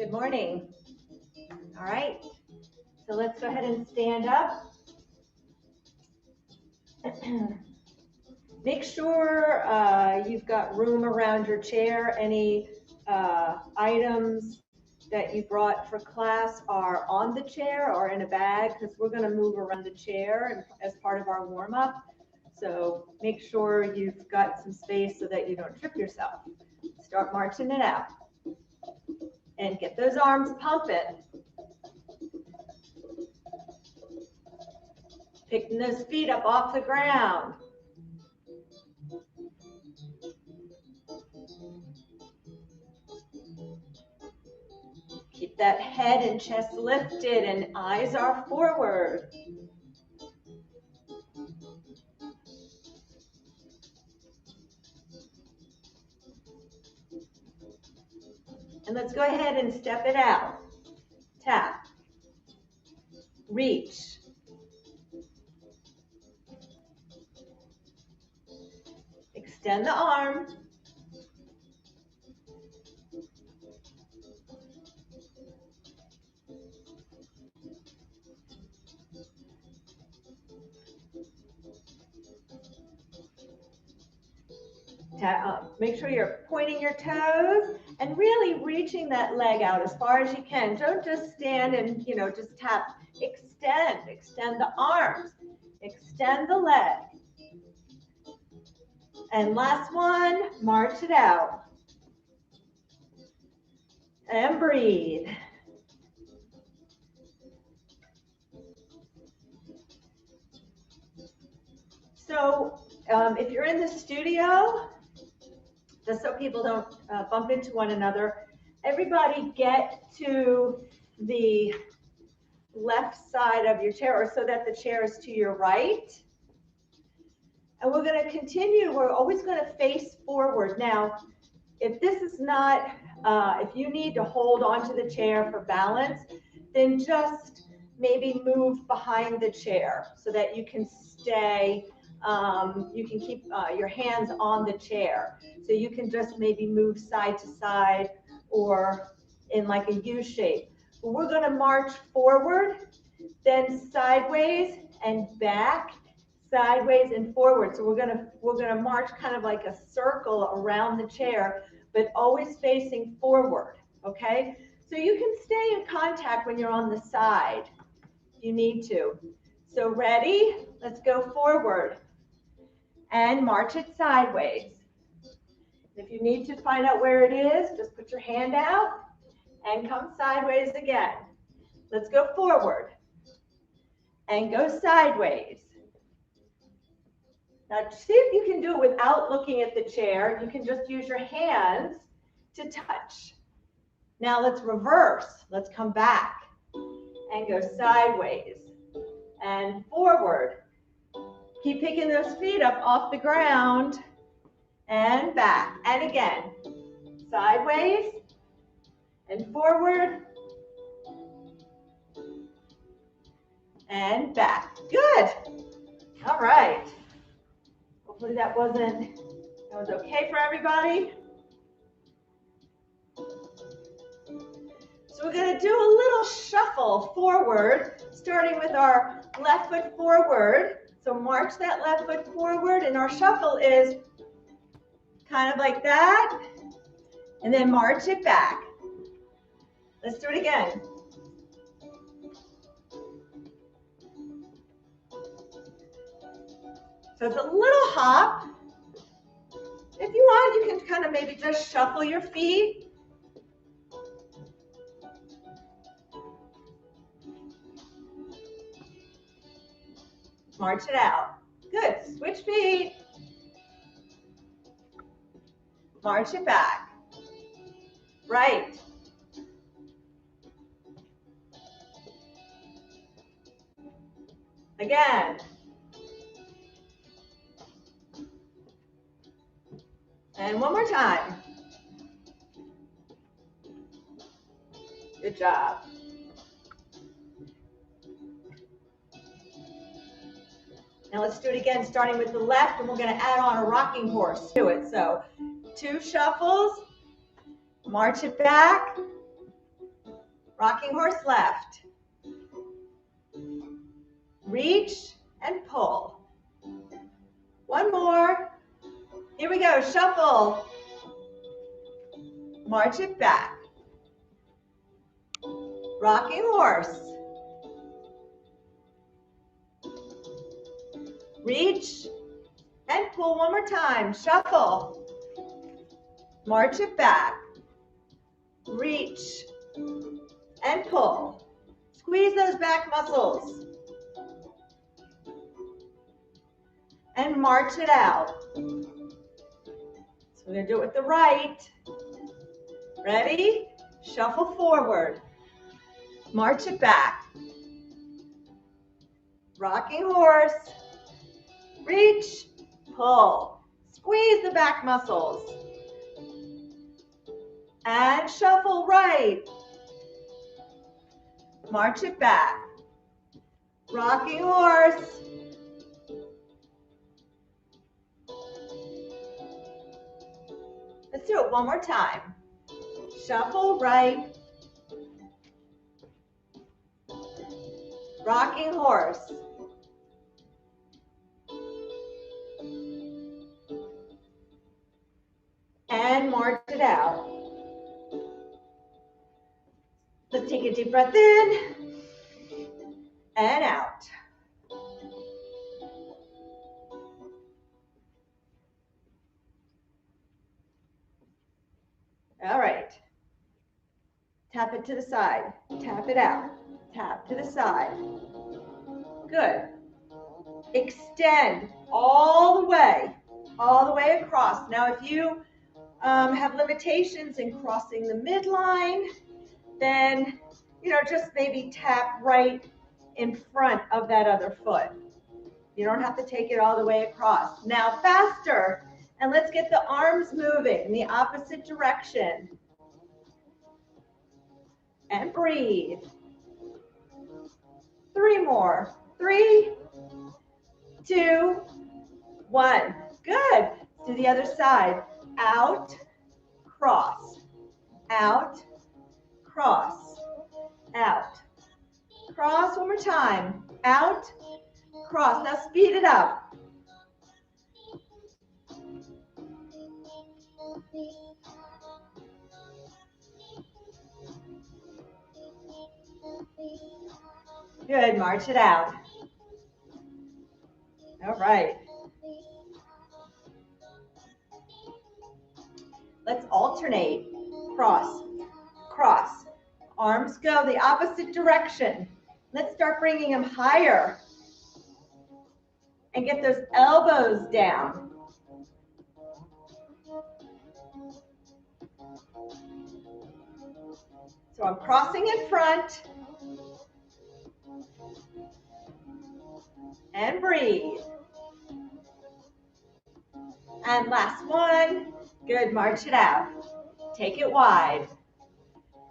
Good morning. All right, so let's go ahead and stand up. Make sure you've got room around your chair. Any items that you brought for class are on the chair or in a bag, because we're going to move around the chair as part of our warm-up. So make sure you've got some space so that you don't trip yourself. Start marching it out. And get those arms pumping. Picking those feet up off the ground. Keep that head and chest lifted and eyes are forward. And let's go ahead and step it out. Tap. Reach. Extend the arm. Make sure you're pointing your toes and really reaching that leg out as far as you can. Don't just stand and, just tap. Extend the arms, extend the leg. And last one, march it out. And breathe. So if you're in the studio, just so people don't bump into one another, everybody get to the left side of your chair, or so that the chair is to your right. And we're going to continue. We're always going to face forward. Now, if this is not, if you need to hold onto the chair for balance, then just maybe move behind the chair so that you can stay, you can keep your hands on the chair. So you can just maybe move side to side or in like a U shape. But we're going to march forward, then sideways and back, sideways and forward. So we're gonna march kind of like a circle around the chair, but always facing forward, okay? So you can stay in contact when you're on the side if you need to. So ready? Let's go forward and march it sideways. If you need to find out where it is, just put your hand out and come sideways again. Let's go forward and go sideways. Now see if you can do it without looking at the chair. You can just use your hands to touch. Now let's reverse. Let's come back and go sideways and forward. Keep picking those feet up off the ground and back. And again, sideways and forward and back. Good. All right. Hopefully that was okay for everybody. So we're going to do a little shuffle forward, starting with our left foot forward. So march that left foot forward, and our shuffle is kind of like that, and then march it back. Let's do it again. So it's a little hop. If you want, you can kind of maybe just shuffle your feet. March it out. Good. Switch feet. March it back. Right. Again. And one more time. Good job. Now let's do it again, starting with the left, and we're going to add on a rocking horse to it. So 2 shuffles, march it back, Rocking horse left. Reach and pull. One more. Here we go, shuffle. March it back. Rocking horse. Reach and pull one more time. Shuffle. March it back. Reach and pull. Squeeze those back muscles. And march it out. So we're going to do it with the right. Ready? Shuffle forward. March it back. Rocking horse. Reach, pull. Squeeze the back muscles. And shuffle right. March it back. Rocking horse. Let's do it one more time. Shuffle right. Rocking horse. And march it out. Let's take a deep breath in and out. All right. Tap it to the side. Tap it out. Tap to the side. Good. Extend all the way across. Now, if you have limitations in crossing the midline, then, just maybe tap right in front of that other foot. You don't have to take it all the way across. Now, faster, and let's get the arms moving in the opposite direction. And breathe. 3 more. 3, 2, 1. Good. Do the other side. Out, cross. Out, cross. Out. Cross one more time. Out, cross. Now speed it up. Good. March it out. All right. Let's alternate. Cross, cross. Arms go the opposite direction. Let's start bringing them higher. And get those elbows down. So I'm crossing in front. And breathe. And last one. Good, march it out. Take it wide.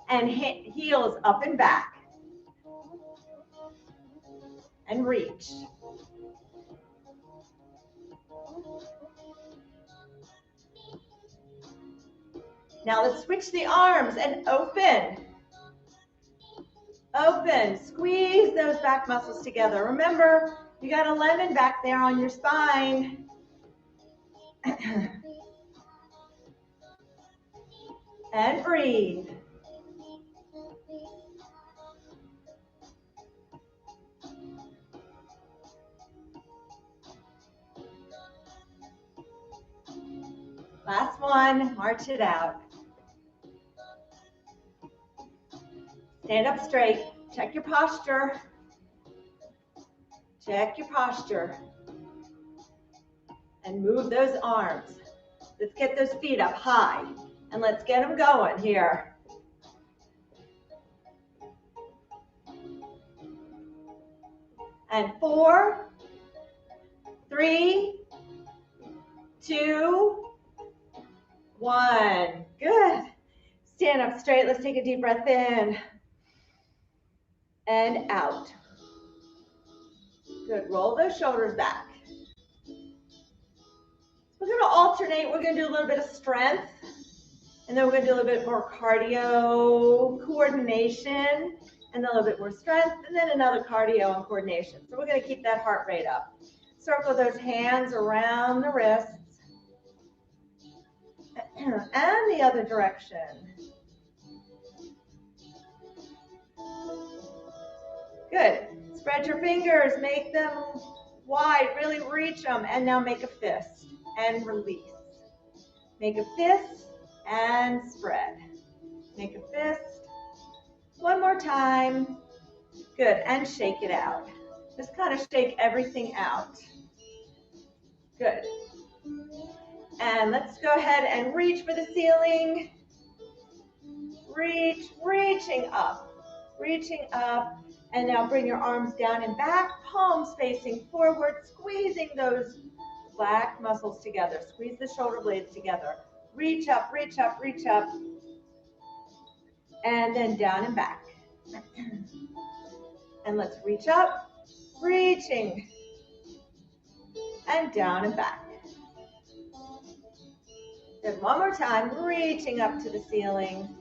And hit heels up and back. And reach. Now let's switch the arms and open. Open. Squeeze those back muscles together. Remember, you got a lemon back there on your spine. And breathe. Last one, march it out. Stand up straight, check your posture. Check your posture. And move those arms. Let's get those feet up high. And let's get them going here. And 4, 3, 2, 1. Good. Stand up straight. Let's take a deep breath in. And out. Good. Roll those shoulders back. We're going to alternate. We're going to do a little bit of strength And then we're gonna do a little bit more cardio coordination, and then a little bit more strength, and then another cardio and coordination. So we're gonna keep that heart rate up. Circle those hands around the wrists, and the other direction. Good. Spread your fingers, make them wide, really reach them, and now make a fist and release. Make a fist and spread. Make a fist. One more time. Good, and shake it out. Just kind of shake everything out. Good. And let's go ahead and reach for the ceiling. Reaching up, and now bring your arms down and back, palms facing forward, squeezing those back muscles together. Squeeze the shoulder blades together. Reach up, and then down and back. And let's reach up, reaching, and down and back. Then one more time, reaching up to the ceiling.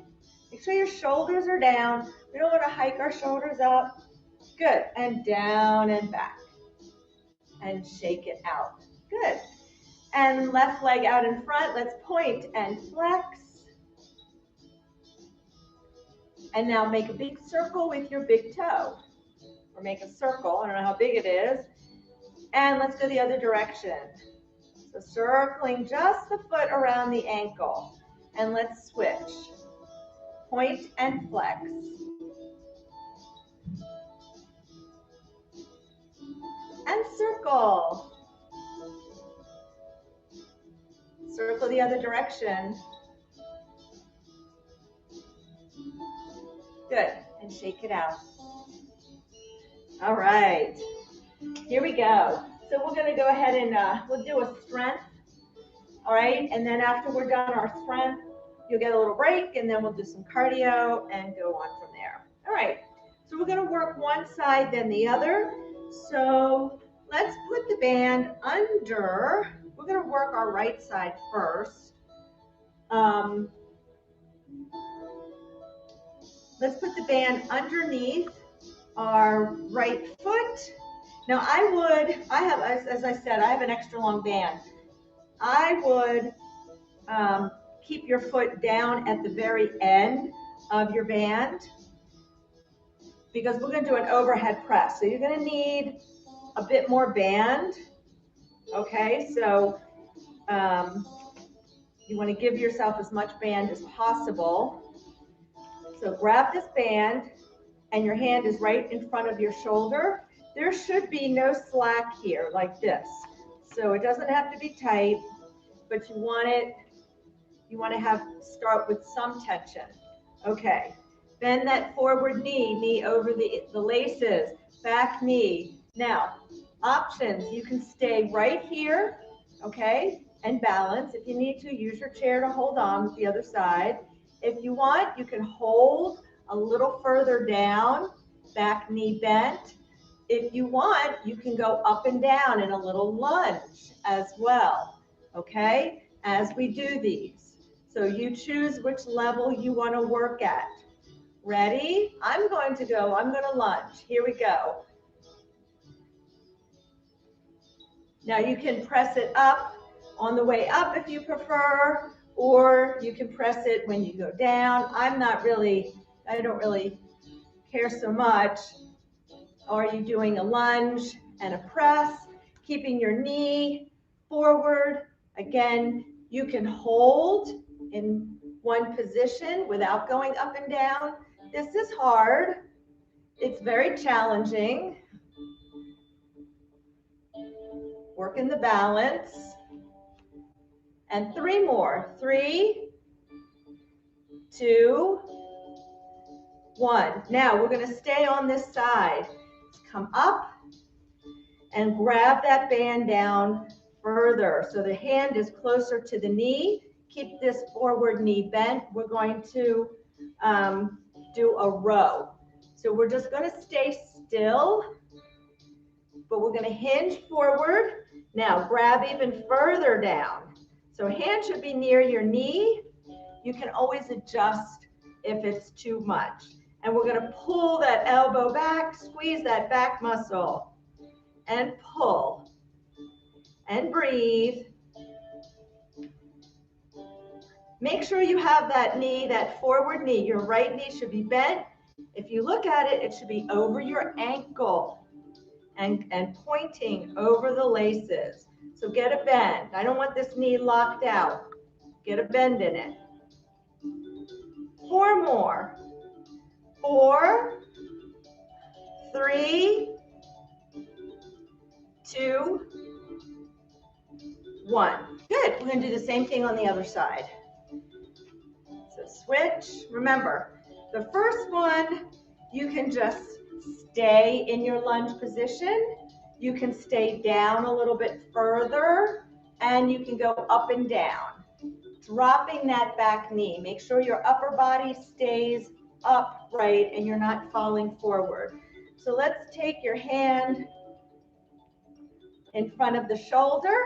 Make sure your shoulders are down. We don't want to hike our shoulders up. Good, and down and back. And shake it out. Good. And left leg out in front. Let's point and flex. And now make a big circle with your big toe. Or make a circle, I don't know how big it is. And let's go the other direction. So circling just the foot around the ankle. And let's switch. Point and flex. And circle. Circle the other direction. Good, and shake it out. All right, here we go. So we're gonna go ahead and we'll do a strength, all right? And then after we're done our strength, you'll get a little break, and then we'll do some cardio and go on from there. All right, so we're gonna work one side, then the other. So let's put the band under. We're gonna work our right side first. Let's put the band underneath our right foot. Now as I said, I have an extra long band. I would keep your foot down at the very end of your band, because we're going to do an overhead press. So you're going to need a bit more band. Okay, so you want to give yourself as much band as possible. So grab this band, and your hand is right in front of your shoulder. There should be no slack here like this. So it doesn't have to be tight, but you want to start with some tension. Okay, bend that forward knee over the laces, back knee. Now, options, you can stay right here, okay, and balance. If you need to, use your chair to hold on with the other side. If you want, you can hold a little further down, back knee bent. If you want, you can go up and down in a little lunge as well, okay, as we do these. So you choose which level you want to work at. Ready? I'm going to lunge. Here we go. Now you can press it up on the way up if you prefer, or you can press it when you go down. I don't really care so much. Are you doing a lunge and a press, keeping your knee forward? Again, you can hold in one position without going up and down. This is hard. It's very challenging. Working the balance. And 3 more. 3, 2, 1. Now we're going to stay on this side. Come up and grab that band down further. So the hand is closer to the knee. Keep this forward knee bent. We're going to do a row. So we're just going to stay still, but we're going to hinge forward. Now grab even further down. So hand should be near your knee. You can always adjust if it's too much. And we're gonna pull that elbow back, squeeze that back muscle, and pull, and breathe. Make sure you have that knee, that forward knee. Your right knee should be bent. If you look at it, it should be over your ankle and pointing over the laces. So get a bend. I don't want this knee locked out. Get a bend in it. 4 more. 4, 3, 2, 1. Good. We're going to do the same thing on the other side. So switch. Remember, the first one, you can just stay in your lunge position. You can stay down a little bit further, and you can go up and down. Dropping that back knee. Make sure your upper body stays upright and you're not falling forward. So let's take your hand in front of the shoulder,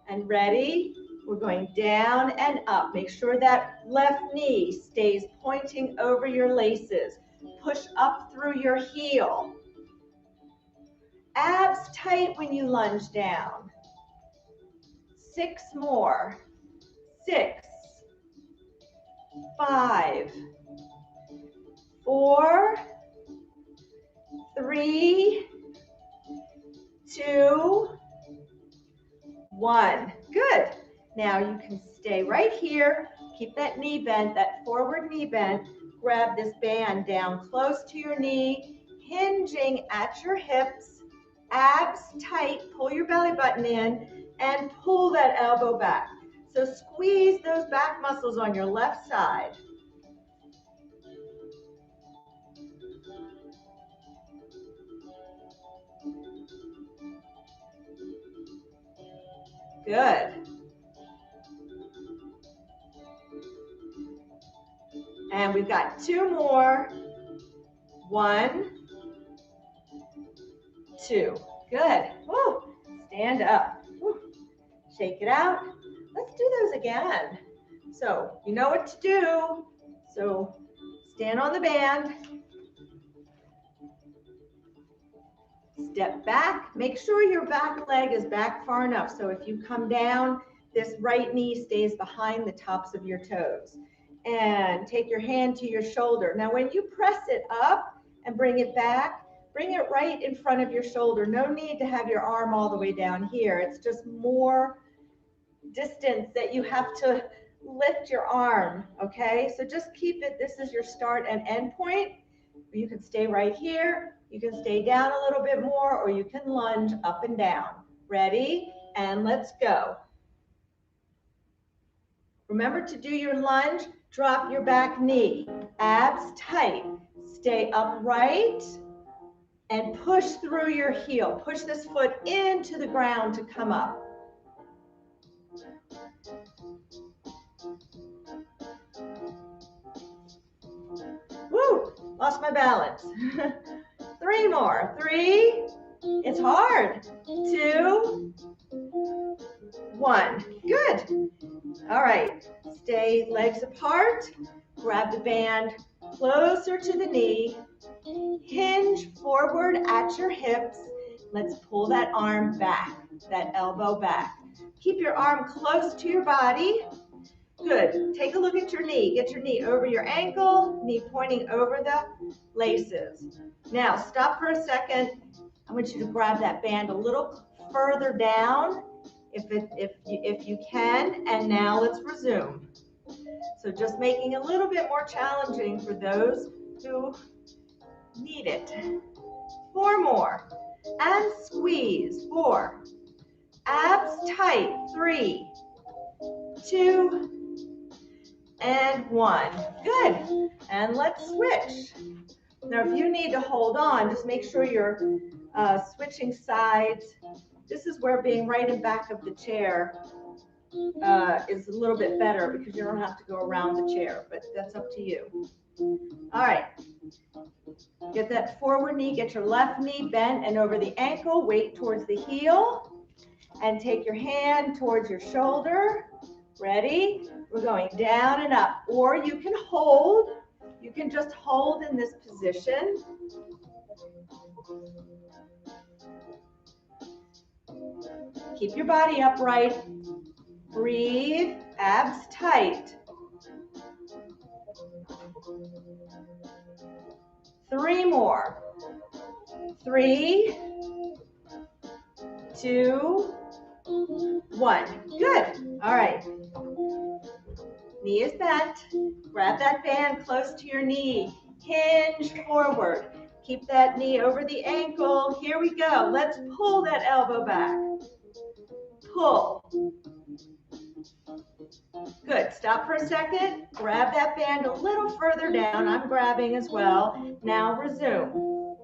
and ready? We're going down and up. Make sure that left knee stays pointing over your laces. Push up through your heel. Abs tight when you lunge down. 6 more. 6, 5, 4, 3, 2, 1. Good. Now you can stay right here. Keep that knee bent, that forward knee bent. Grab this band down close to your knee, hinging at your hips, abs tight. Pull your belly button in and pull that elbow back. So squeeze those back muscles on your left side. Good. And we've got 2 more. 1, 2. Good. Woo. Stand up. Woo. Shake it out. Let's do those again. So you know what to do. So stand on the band. Step back. Make sure your back leg is back far enough. So if you come down, this right knee stays behind the tops of your toes. And take your hand to your shoulder. Now when you press it up and bring it back, bring it right in front of your shoulder. No need to have your arm all the way down here. It's just more distance that you have to lift your arm, okay? So just keep it, this is your start and end point. You can stay right here, you can stay down a little bit more, or you can lunge up and down. Ready? And let's go. Remember to do your lunge, drop your back knee, abs tight, stay upright, and push through your heel. Push this foot into the ground to come up. Woo, lost my balance. 3 more. 3, it's hard. 2, 1. Good. All right, stay legs apart. Grab the band closer to the knee. Hinge forward at your hips. Let's pull that arm back, that elbow back. Keep your arm close to your body. Good. Take a look at your knee. Get your knee over your ankle, knee pointing over the laces. Now, stop for a second. I want you to grab that band a little further down if you can, and now let's resume. So just making a little bit more challenging for those who need it. 4 more. And squeeze. 4. Abs tight. 3, 2, and 1. Good. And let's switch. Now, if you need to hold on, just make sure you're switching sides. This is where being right in back of the chair is a little bit better because you don't have to go around the chair, but that's up to you. All right. Get that forward knee, get your left knee bent and over the ankle, weight towards the heel, and take your hand towards your shoulder. Ready? We're going down and up. Or you can hold. You can just hold in this position. Keep your body upright. Breathe, abs tight. 3 more. 3, 2, 1. Good. All right. Knee is bent. Grab that band close to your knee. Hinge forward. Keep that knee over the ankle. Here we go. Let's pull that elbow back. Pull. Good. Stop for a second. Grab that band a little further down. I'm grabbing as well. Now resume.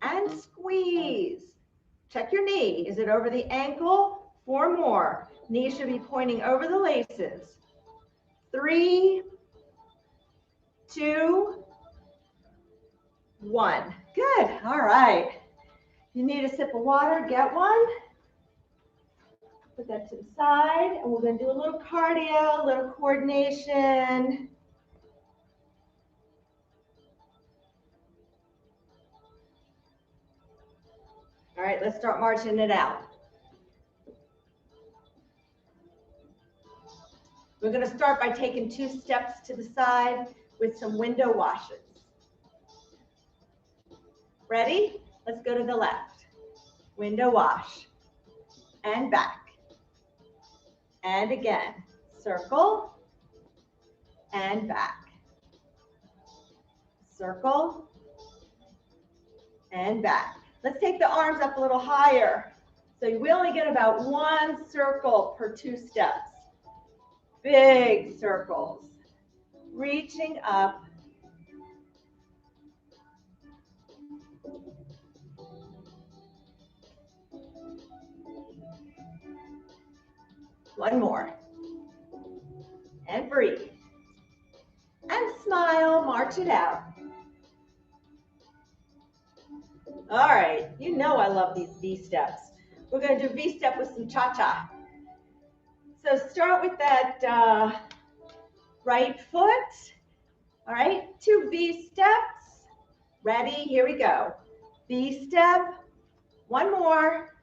And squeeze. Check your knee. Is it over the ankle? 4 more. Knee should be pointing over the laces. 3, 2, 1. Good. All right. You need a sip of water, get one. Put that to the side, and we're going to do a little cardio, a little coordination. All right, let's start marching it out. We're going to start by taking 2 steps to the side with some window washes. Ready? Let's go to the left. Window wash. And back. And again. Circle. And back. Circle. And back. Let's take the arms up a little higher. So we only get about 1 circle per 2 steps. Big circles. Reaching up. One more. And breathe. And smile, march it out. All right, you know I love these V-steps. We're going to do V-step with some cha-cha. So start with that right foot. All right, 2 V-steps. Ready, here we go. V-step, 1 more.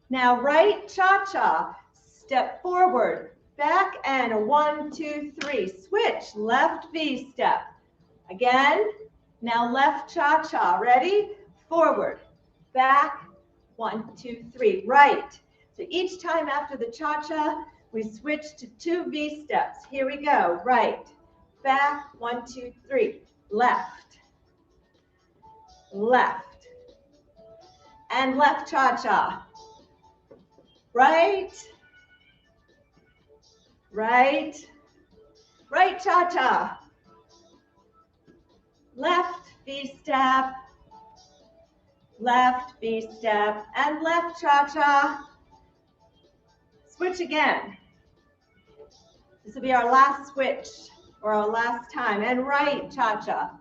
Now right cha-cha, step forward, back and a 1, 2, 3. Switch, left V-step. Again, now left cha-cha, ready? Forward, back, 1, 2, 3, right. So each time after the cha-cha, we switch to 2 V-steps. Here we go, right, back, 1, 2, 3, left, left, and left cha-cha. Right, right, right cha-cha, left V-step, left V-step, and left cha-cha. Switch again. This will be our last switch, or our last time, and right cha-cha,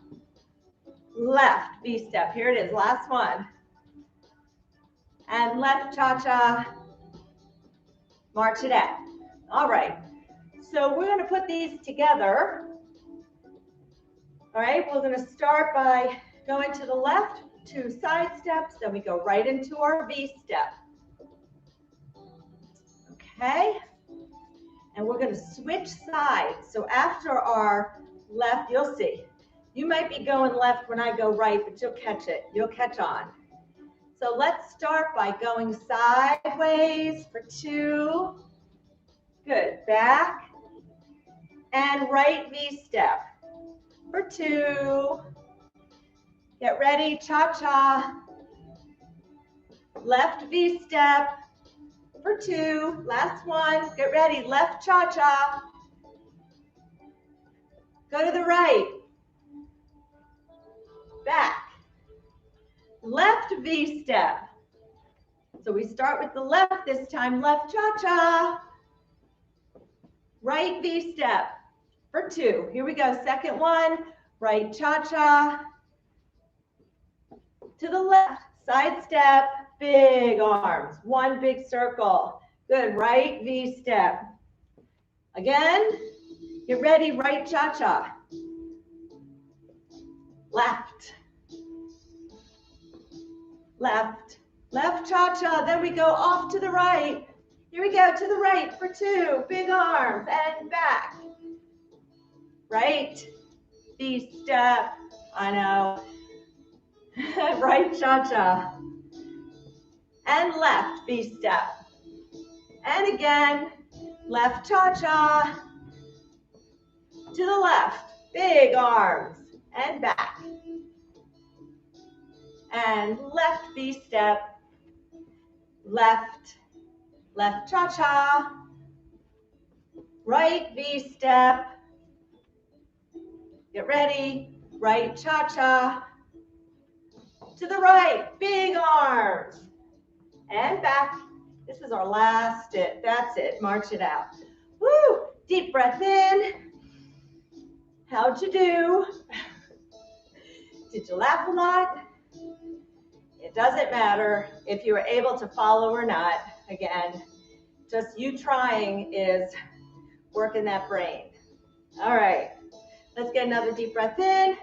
left V-step, here it is, last one, and left cha-cha. March it out. All right, so we're going to put these together. All right, we're going to start by going to the left, 2 side steps, then we go right into our V-step. Okay, and we're going to switch sides. So after our left, you'll see. You might be going left when I go right, but you'll catch it. You'll catch on. So let's start by going sideways for 2. Good. Back and right V-step for 2. Get ready. Cha-cha. Left V-step for 2. Last one. Get ready. Left cha-cha. Go to the right. Back. Left V-step. So we start with the left this time. Left cha-cha. Right V-step for 2. Here we go. Second one. Right cha-cha. To the left. Side step, big arms, one big circle. Good, right V step. Again, get ready, right cha-cha. Left, left, left cha-cha, then we go off to the right. Here we go, to the right for 2, big arms, and back. Right, V step, I know. Right cha-cha. And left V step. And again, left cha-cha. To the left, big arms, and back. And left V step. Left, left cha-cha. Right V step. Get ready, right cha-cha. To the right, big arms. And back. This is our last step. That's it, march it out. Woo, deep breath in. How'd you do? Did you laugh a lot? It doesn't matter if you were able to follow or not. Again, just you trying is working that brain. All right, let's get another deep breath in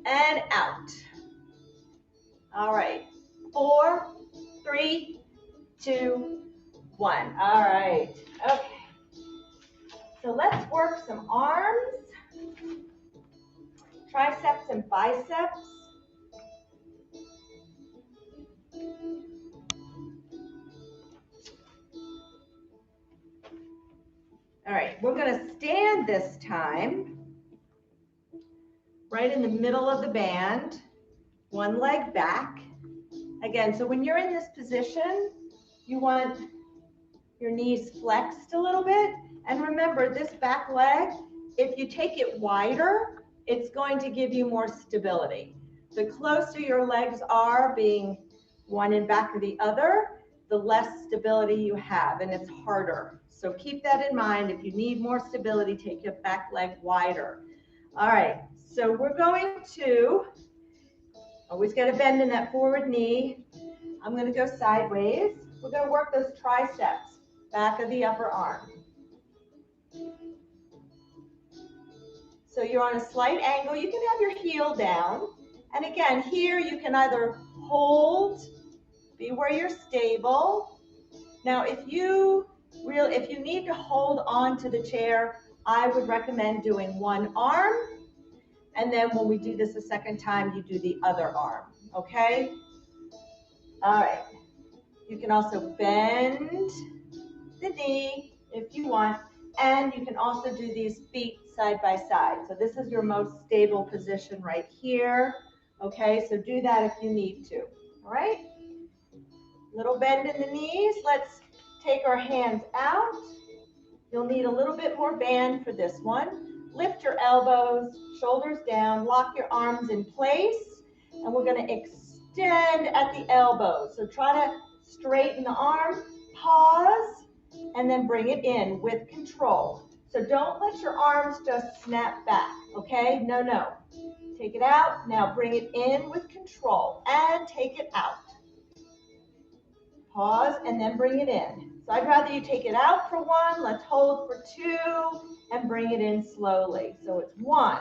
and out. All right, 4, 3, 2, 1. All right, okay. So let's work some arms, triceps and biceps. All right, we're going to stand this time right in the middle of the band, one leg back. Again, so when you're in this position, you want your knees flexed a little bit. And remember, this back leg, if you take it wider, it's going to give you more stability. The closer your legs are being one in back of the other, the less stability you have, and it's harder. So keep that in mind. If you need more stability, take your back leg wider. All right, so we're going to, always get a bend in that forward knee. I'm going to go sideways. We're going to work those triceps, back of the upper arm. So you're on a slight angle. You can have your heel down. And again, here you can either hold, be where you're stable. Now, if you need to hold on to the chair, I would recommend doing one arm. And then when we do this a second time, you do the other arm, okay? All right. You can also bend the knee if you want, and you can also do these feet side by side. So this is your most stable position right here, okay? So do that if you need to, all right? Little bend in the knees. Let's take our hands out. You'll need a little bit more band for this one. Lift your elbows, shoulders down, lock your arms in place, and we're going to extend at the elbows. So try to straighten the arm, pause, and then bring it in with control. So don't let your arms just snap back, okay? No, no. Take it out. Now bring it in with control and take it out. Pause and then bring it in. So I'd rather you take it out for 1. Let's hold for 2 and bring it in slowly. So it's 1,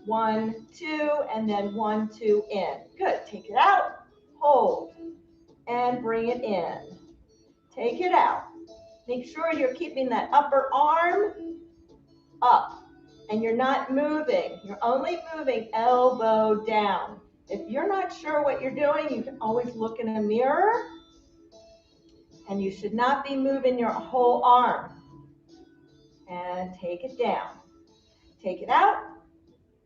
1, 2, and then 1, 2 in. Good. Take it out, hold, and bring it in. Take it out. Make sure you're keeping that upper arm up and you're not moving. You're only moving elbow down. If you're not sure what you're doing, you can always look in a mirror, and you should not be moving your whole arm. And take it down. Take it out.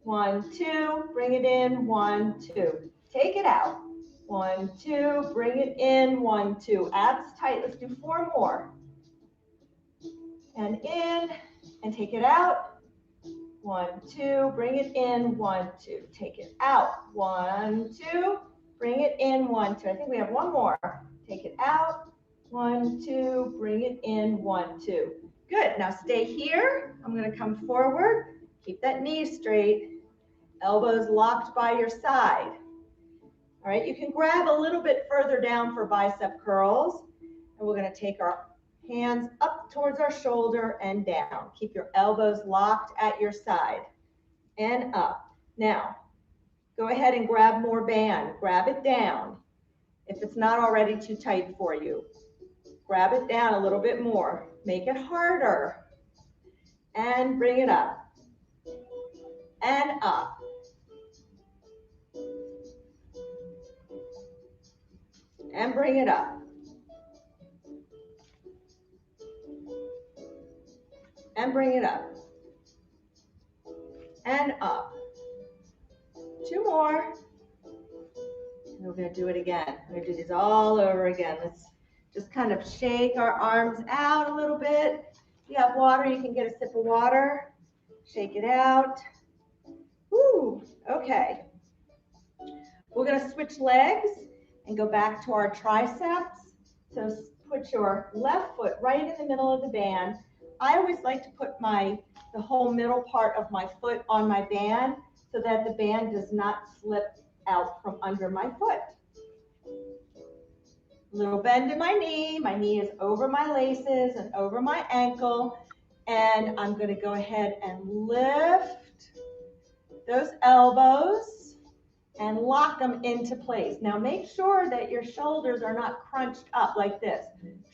1, 2, bring it in, 1, 2. Take it out. 1, 2, bring it in, 1, 2. Abs tight. Let's do 4 more. And in, and take it out. 1, 2, bring it in, 1, 2. Take it out. 1, 2, bring it in, 1, 2. I think we have 1 more. Take it out. 1, 2, bring it in, 1, 2. Good. Now stay here. I'm going to come forward. Keep that knee straight. Elbows locked by your side. All right, you can grab a little bit further down for bicep curls. And we're going to take our hands up towards our shoulder and down. Keep your elbows locked at your side and up. Now, go ahead and grab more band. Grab it down. If it's not already too tight for you, grab it down a little bit more. Make it harder. And bring it up. And up. And bring it up. And bring it up. And up. 2 more. And we're going to do it again. We're going to do these all over again. Let's just kind of shake our arms out a little bit. If you have water, you can get a sip of water. Shake it out. Woo, okay. We're going to switch legs and go back to our triceps. So put your left foot right in the middle of the band. I always like to put the whole middle part of my foot on my band so that the band does not slip out from under my foot. Little bend in my knee is over my laces and over my ankle, and I'm going to go ahead and lift those elbows and lock them into place. Now make sure that your shoulders are not crunched up like this.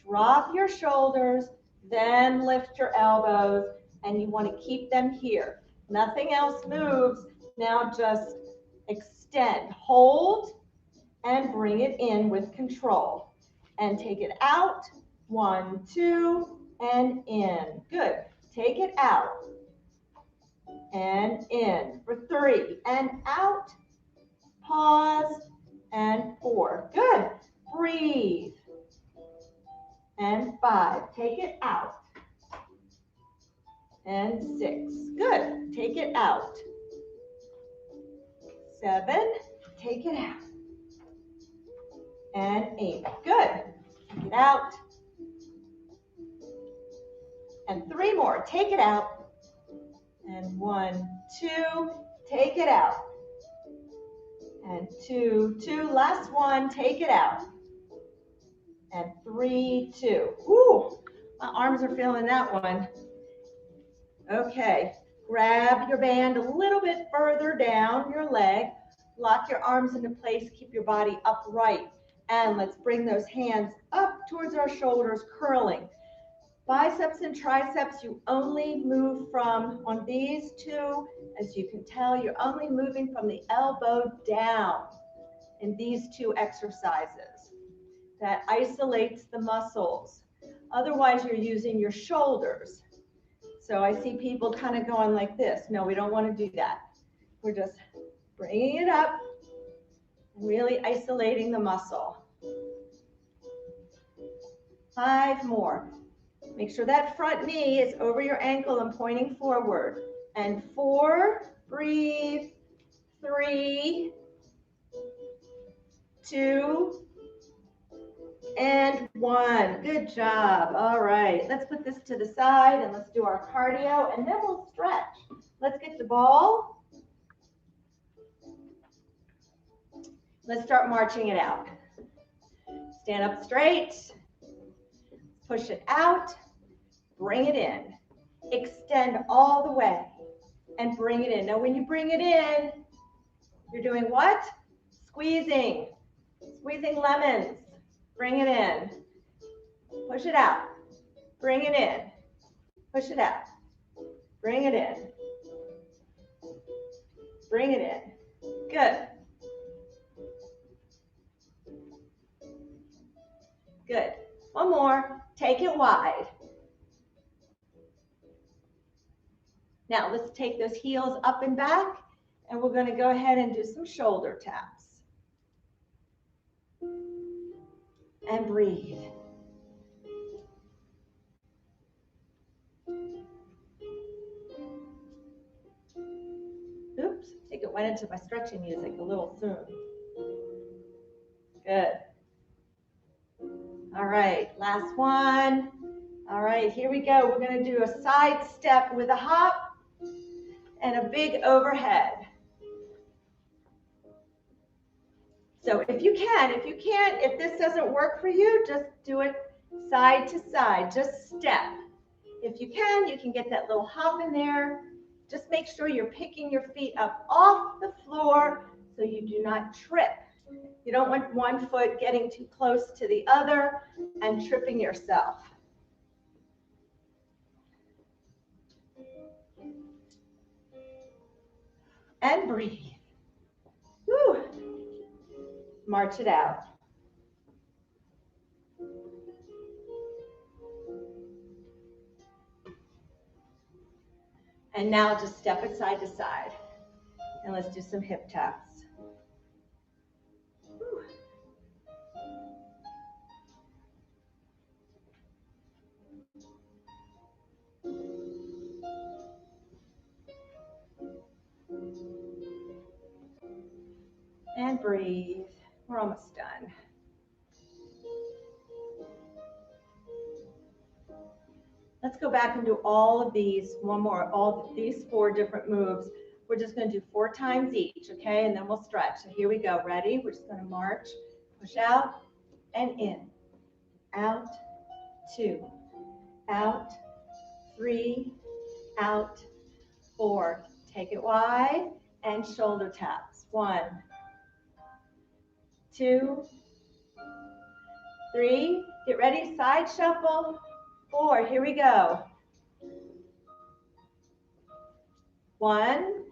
Drop your shoulders, then lift your elbows, and you want to keep them here. Nothing else moves. Now just extend, hold, and bring it in with control. And take it out. 1, 2, and in. Good. Take it out. And in. For 3, and out. Pause. And 4. Good. Breathe. And 5. Take it out. And 6. Good. Take it out. 7. Take it out. And 8. Good. Take it out. And 3 more. Take it out. And 1, 2. Take it out. And 2, 2. Last one. Take it out. And 3, 2. Woo! My arms are feeling that one. Okay. Grab your band a little bit further down your leg. Lock your arms into place. Keep your body upright. And let's bring those hands up towards our shoulders, curling. Biceps and triceps, you only move from, on these two, as you can tell, you're only moving from the elbow down in these 2 exercises. That isolates the muscles. Otherwise, you're using your shoulders. So I see people kind of going like this. No, we don't want to do that. We're just bringing it up, really isolating the muscle. 5 more. Make sure that front knee is over your ankle and pointing forward. And 4, breathe. 3, 2, and 1. Good job. All right, let's put this to the side and let's do our cardio and then we'll stretch. Let's get the ball. Let's start marching it out. Stand up straight. Push it out. Bring it in. Extend all the way and bring it in. Now when you bring it in, you're doing what? Squeezing. Squeezing lemons. Bring it in. Push it out. Bring it in. Push it out. Bring it in. Bring it in. Good. Good. One more. Take it wide. Now let's take those heels up and back, and we're going to go ahead and do some shoulder taps. And breathe. Oops, I think it went into my stretching music a little soon. Good. All right, last one. All right, here we go. We're going to do a side step with a hop and a big overhead. So if you can't, if this doesn't work for you, just do it side to side, just step. If you can get that little hop in there. Just make sure you're picking your feet up off the floor so you do not trip. You don't want one foot getting too close to the other and tripping yourself. And breathe. Woo. March it out. And now just step it side to side. And let's do some hip taps. Woo. And breathe. We're almost done. Let's go back and do all of these, one more, all these 4 different moves. We're just going to do 4 times each, okay? And then we'll stretch. So here we go. Ready? We're just going to march, push out and in, out, 2, out, 3, out, 4. Take it wide and shoulder taps. 1, 2, 3. Get ready, side shuffle. 4. Here we go. 1,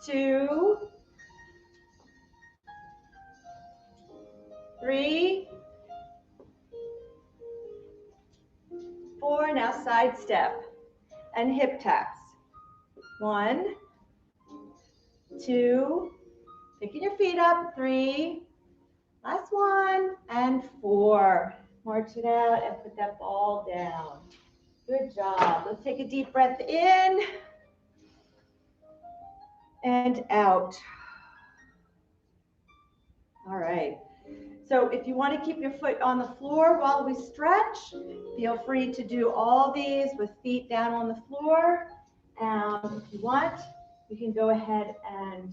2, 3, 4. Now side step and hip taps. 1, 2, picking your feet up. 3, last 1, and 4. March it out and put that ball down. Good job. Let's take a deep breath in and out. All right. So if you want to keep your foot on the floor while we stretch, feel free to do all these with feet down on the floor. If you want, you can go ahead and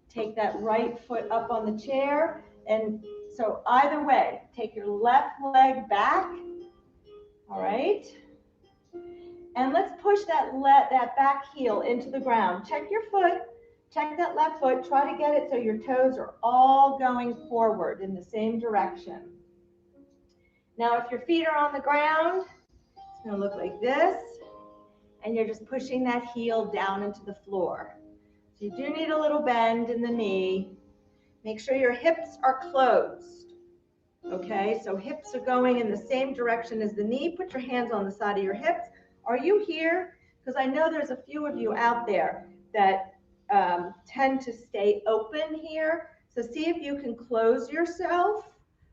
take that right foot up on the chair. And so either way, take your left leg back. All right. And let's push that back heel into the ground. Check your foot. Check that left foot. Try to get it so your toes are all going forward in the same direction. Now, if your feet are on the ground, it's going to look like this. And you're just pushing that heel down into the floor. So you do need a little bend in the knee. Make sure your hips are closed. Okay, so hips are going in the same direction as the knee. Put your hands on the side of your hips. Are you here? Because I know there's a few of you out there that tend to stay open here. So see if you can close yourself,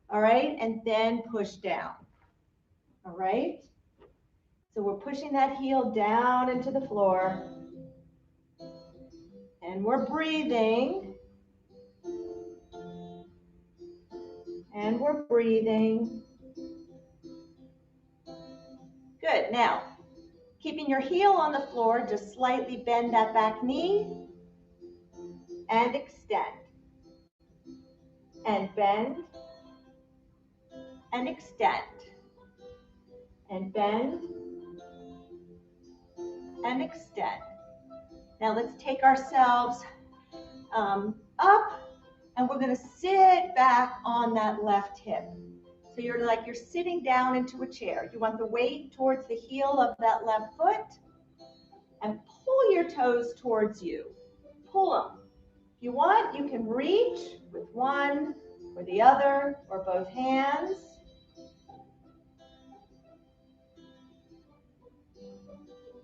all right, and then push down, all right? So we're pushing that heel down into the floor, and we're breathing, and we're breathing. Good. Now, keeping your heel on the floor, just slightly bend that back knee and extend. And bend and extend. And bend and extend. Now let's take ourselves up, and we're going to sit back on that left hip. So you're sitting down into a chair. You want the weight towards the heel of that left foot, and pull your toes towards you. Pull them. If you want, you can reach with one or the other or both hands.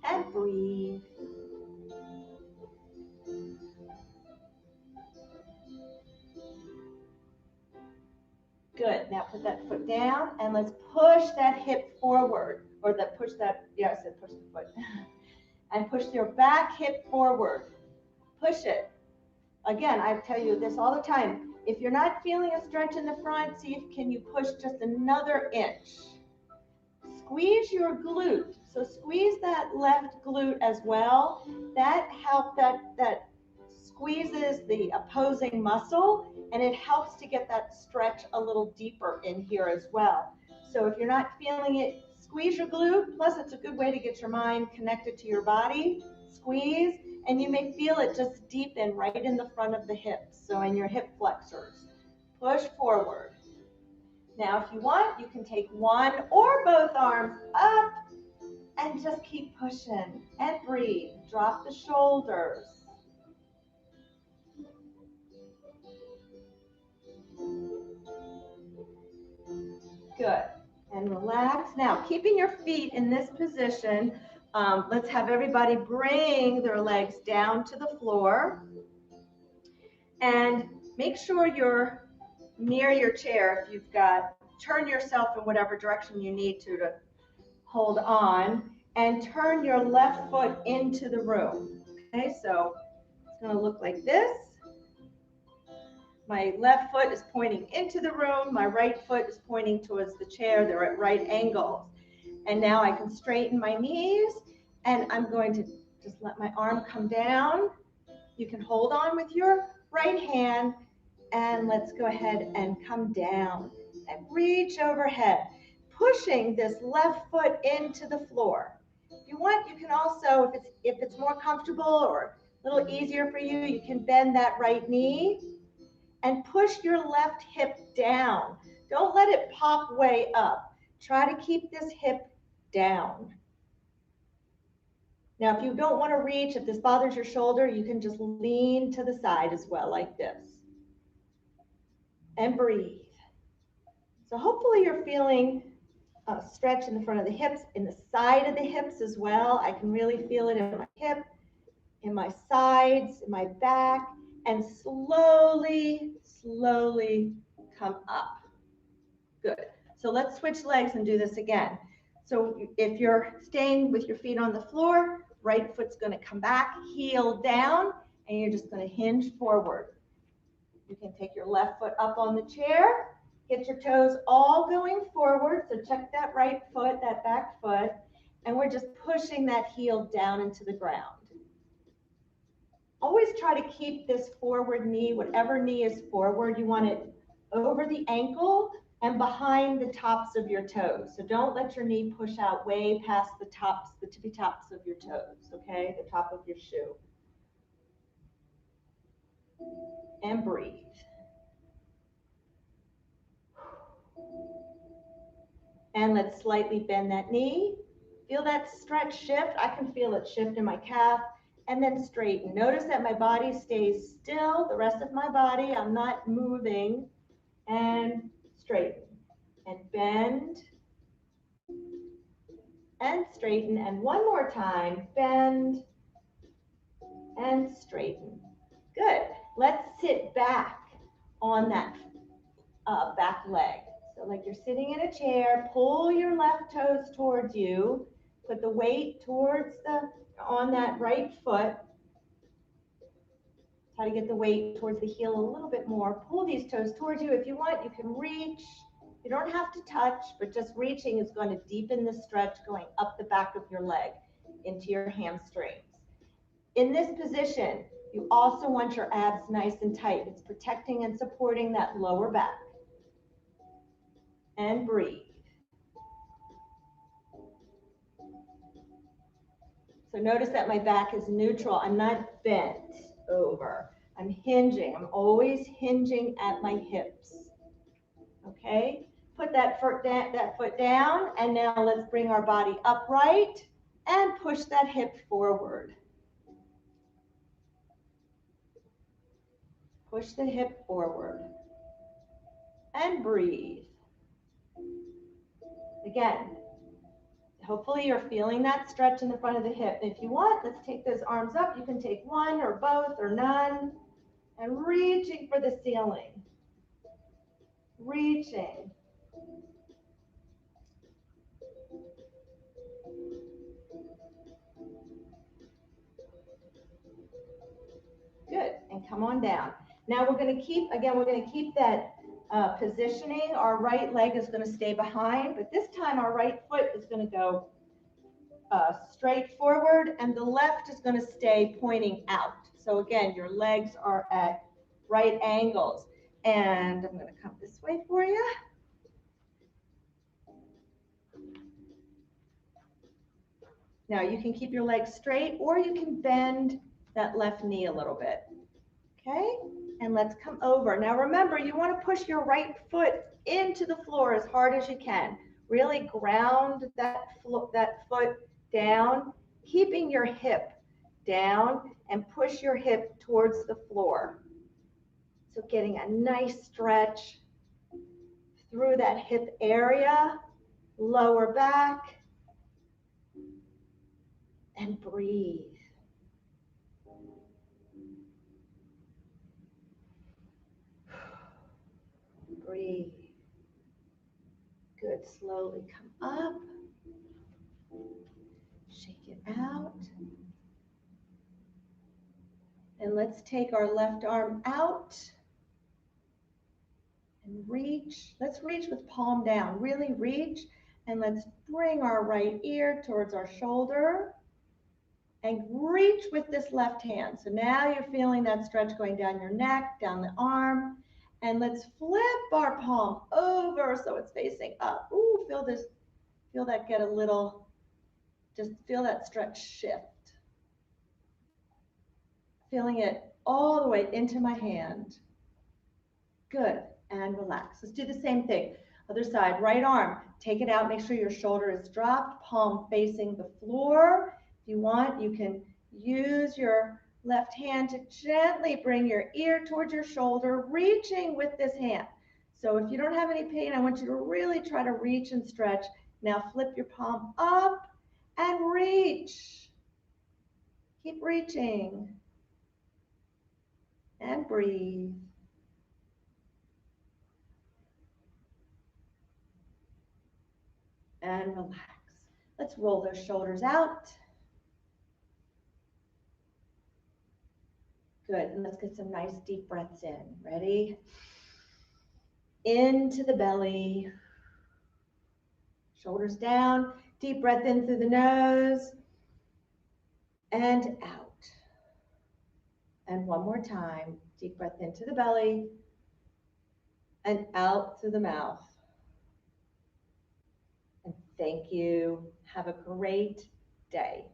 And breathe. Good. Now put that foot down and let's push that hip forward, or push the foot. And push your back hip forward. Push it. Again, I tell you this all the time. If you're not feeling a stretch in the front, see if can you push just another inch. Squeeze your glute. So squeeze that left glute as well. That helps, that squeezes the opposing muscle, and it helps to get that stretch a little deeper in here as well. So if you're not feeling it, squeeze your glute. Plus, it's a good way to get your mind connected to your body. Squeeze, and you may feel it just deepen right in the front of the hips, so in your hip flexors. Push forward. Now, if you want, you can take one or both arms up and just keep pushing and breathe. Drop the shoulders. Good. And relax. Now, keeping your feet in this position, let's have everybody bring their legs down to the floor. And make sure you're near your chair. If you've got, turn yourself in whatever direction you need to hold on. And turn your left foot into the room. Okay, so it's going to look like this. My left foot is pointing into the room. My right foot is pointing towards the chair. They're at right angles. And now I can straighten my knees, and I'm going to just let my arm come down. You can hold on with your right hand, and let's go ahead and come down and reach overhead, pushing this left foot into the floor. If you want, you can also, if it's more comfortable or a little easier for you, you can bend that right knee and push your left hip down. Don't let it pop way up. Try to keep this hip down. Now, if you don't want to reach, if this bothers your shoulder, you can just lean to the side as well, like this. And breathe. So hopefully you're feeling a stretch in the front of the hips, in the side of the hips as well. I can really feel it in my hip, in my sides, in my back, and slowly, slowly come up. Good. So let's switch legs and do this again. So if you're staying with your feet on the floor, right foot's going to come back, heel down, and you're just going to hinge forward. You can take your left foot up on the chair, get your toes all going forward. So check that right foot, that back foot, and we're just pushing that heel down into the ground. Always try to keep this forward knee, whatever knee is forward, you want it over the ankle and behind the tops of your toes. So don't let your knee push out way past the tops, the tippy tops of your toes, okay? The top of your shoe. And breathe. And let's slightly bend that knee. Feel that stretch shift. I can feel it shift in my calf. And then straighten. Notice that my body stays still. The rest of my body, I'm not moving. And straighten. And bend. And straighten. And one more time. Bend. And straighten. Good. Let's sit back on that back leg. So like you're sitting in a chair, pull your left toes towards you. Put the weight towards on that right foot. Try to get the weight towards the heel a little bit more. Pull these toes towards you. If you want, you can reach. You don't have to touch, but just reaching is going to deepen the stretch going up the back of your leg into your hamstrings. In this position, you also want your abs nice and tight. It's protecting and supporting that lower back. And breathe. So notice that my back is neutral. I'm not bent over. I'm hinging. I'm always hinging at my hips. Okay? Put that foot down, and now let's bring our body upright and push that hip forward. Push the hip forward. And breathe. Again, hopefully you're feeling that stretch in the front of the hip. If you want, let's take those arms up. You can take one or both or none. And reaching for the ceiling. Reaching. Good. And come on down. Now we're going to keep that positioning. Our right leg is going to stay behind, but this time our right foot is going to go straight forward, and the left is going to stay pointing out. So again, your legs are at right angles. And I'm going to come this way for you. Now you can keep your legs straight or you can bend that left knee a little bit. Okay, and let's come over. Now remember, you want to push your right foot into the floor as hard as you can. Really ground that foot down, keeping your hip down and push your hip towards the floor. So getting a nice stretch through that hip area, lower back, and breathe. Breathe. Good, slowly come up. Shake it out. And let's take our left arm out and reach. Let's reach with palm down. Really reach. And let's bring our right ear towards our shoulder and reach with this left hand. So now you're feeling that stretch going down your neck, down the arm. And let's flip our palm over so it's facing up. Ooh, feel this, feel that get a little, just feel that stretch shift. Feeling it all the way into my hand. Good, and relax. Let's do the same thing. Other side, right arm, take it out, make sure your shoulder is dropped, palm facing the floor. If you want, you can use your left hand to gently bring your ear towards your shoulder, reaching with this hand. So if you don't have any pain, I want you to really try to reach and stretch. Now flip your palm up and reach. Keep reaching. And breathe. And relax. Let's roll those shoulders out. Good, and let's get some nice deep breaths in. Ready? Into the belly. Shoulders down. Deep breath in through the nose. And out. And one more time. Deep breath into the belly. And out through the mouth. And thank you. Have a great day.